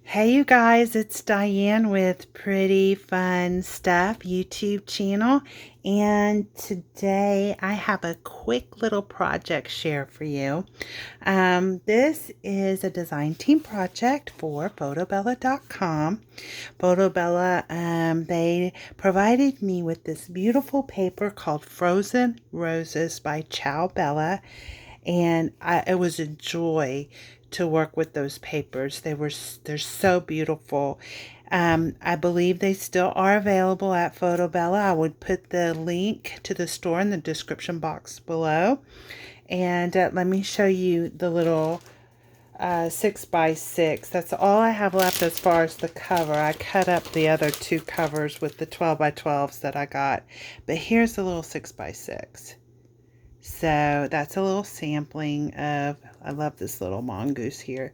Hey you guys, it's Diane with Pretty Fun Stuff YouTube channel, and today I have a quick little project share for you. This is a design team project for photobella.com. Photobella, they provided me with this beautiful paper called Frozen Roses by Ciao Bella, and it was a joy to work with those papers. They're so beautiful. I believe they still are available at Photobella. I would put the link to the store in the description box below. And let me show you the little 6x6. That's all I have left as far as the cover. I cut up the other two covers with the 12x12s that I got. But here's the little 6x6. So that's a little sampling of, I love this little mongoose here.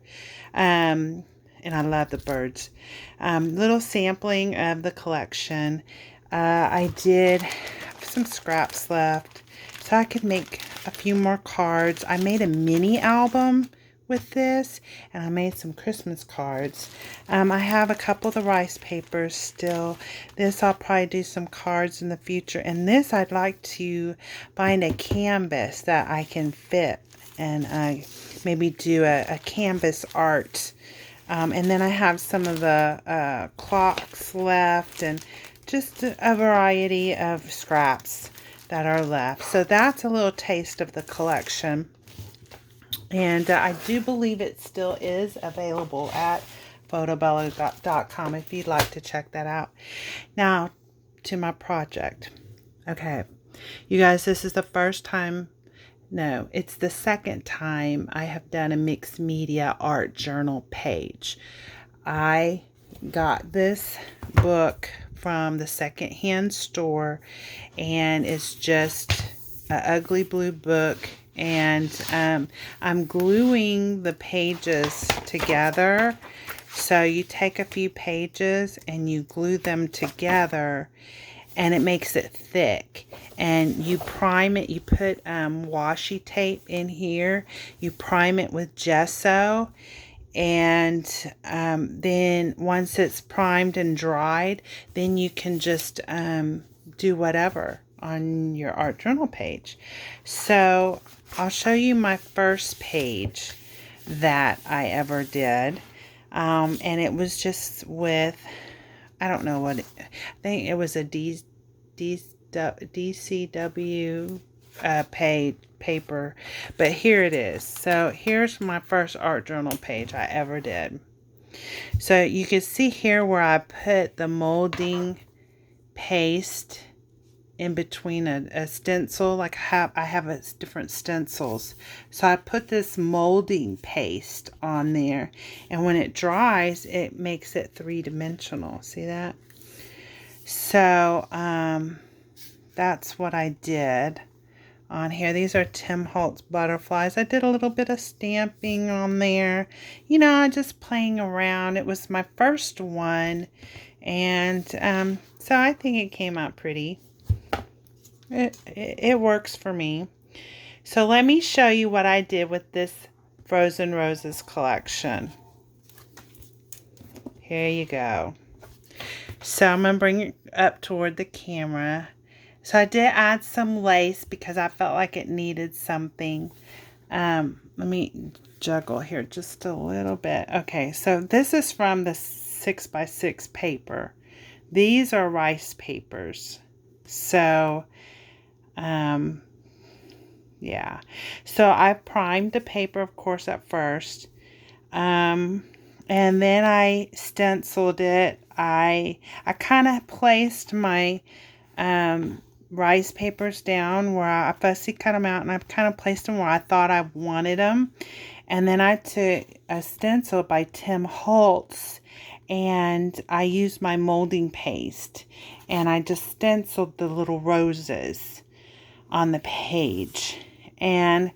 And I love the birds. Little sampling of the collection. I did have some scraps left so I could make a few more cards. I made a mini album with this, and I made some Christmas cards. I have a couple of the rice papers still. This I'll probably do some cards in the future, and this I'd like to find a canvas that I can fit and maybe do a canvas art. And then I have some of the clocks left and just a variety of scraps that are left. So that's a little taste of the collection. And I do believe it still is available at photobella.com if you'd like to check that out. Now, to my project. Okay, you guys, this is the first time, no, it's the second time I have done a mixed media art journal page. I got this book from the secondhand store, and it's just an ugly blue book. And I'm gluing the pages together. So you take a few pages and you glue them together, and it makes it thick. And you prime it. You put washi tape in here. You prime it with gesso. And then once it's primed and dried, then you can just do whatever on your art journal page. So I'll show you my first page that I ever did. And it was just with, I don't know what, I think it was a DCW paper, but here it is. So here's my first art journal page I ever did. So you can see here where I put the molding paste in between a stencil. Like I have different stencils, so I put this molding paste on there, and when it dries it makes it three-dimensional. See that? So that's what I did on here. These are Tim Holtz butterflies. I did a little bit of stamping on there, you know, just playing around. It was my first one, and so I think it came out pretty. It works for me. So let me show you what I did with this Frozen Roses collection. Here you go. So I'm going to bring it up toward the camera. So I did add some lace because I felt like it needed something. Let me juggle here just a little bit. Okay, so this is from the 6x6 paper. These are rice papers. So yeah, so I primed the paper, of course, at first, and then I stenciled it. I kind of placed my rice papers down where I fussy cut them out, and I kind of placed them where I thought I wanted them. And then I took a stencil by Tim Holtz, and I used my molding paste, and I just stenciled the little roses on the page. And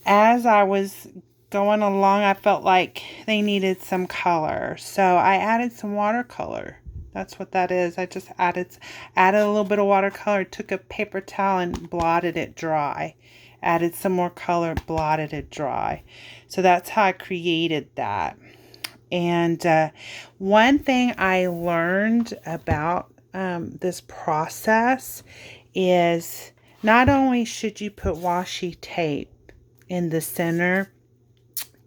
as I was going along, I felt like they needed some color, so I added some watercolor. That's what that is. I just added a little bit of watercolor, took a paper towel and blotted it dry. Added some more color, blotted it dry. So that's how I created that. And one thing I learned about this process is not only should you put washi tape in the center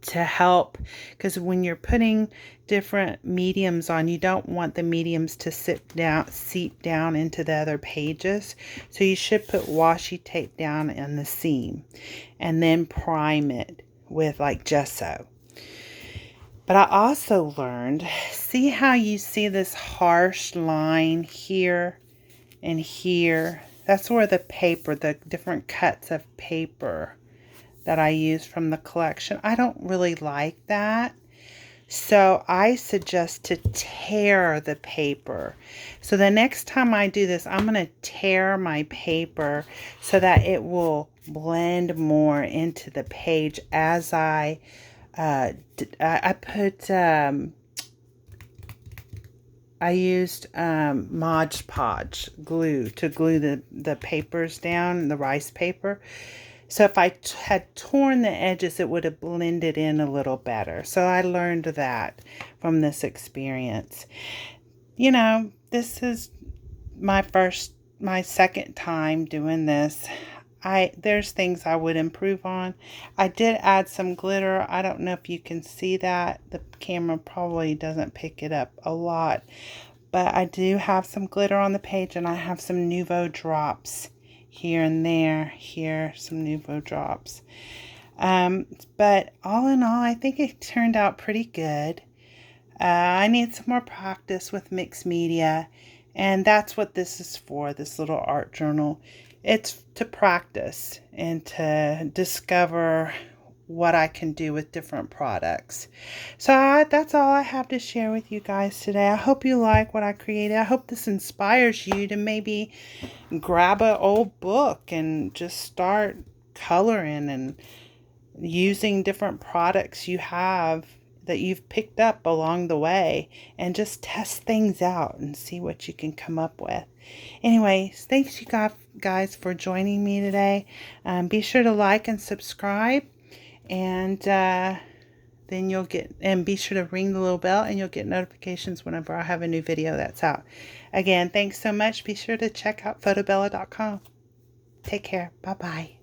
to help, because when you're putting different mediums on, you don't want the mediums to seep down into the other pages. So you should put washi tape down in the seam and then prime it with like gesso. But I also learned, see how you see this harsh line here and here? That's where the paper, the different cuts of paper that I use from the collection, I don't really like that. So I suggest to tear the paper. So the next time I do this, I'm going to tear my paper so that it will blend more into the page as I used Mod Podge glue to glue the papers down, the rice paper. So if I had torn the edges, it would have blended in a little better. So I learned that from this experience. You know, this is my second time doing this. There's things I would improve on. I did add some glitter. I don't know if you can see that. The camera probably doesn't pick it up a lot. But I do have some glitter on the page, and I have some Nuvo drops here and there. Here, some Nuvo drops. But all in all, I think it turned out pretty good. I need some more practice with mixed media, and that's what this is for, this little art journal. It's to practice and to discover what I can do with different products. So that's all I have to share with you guys today. I hope you like what I created. I hope this inspires you to maybe grab an old book and just start coloring and using different products you have that you've picked up along the way, and just test things out and see what you can come up with. Anyways, thanks you guys for joining me today. Be sure to like and subscribe, and then you'll get, and be sure to ring the little bell and you'll get notifications whenever I have a new video that's out. Again, thanks so much. Be sure to check out photobella.com. Take care. Bye-bye.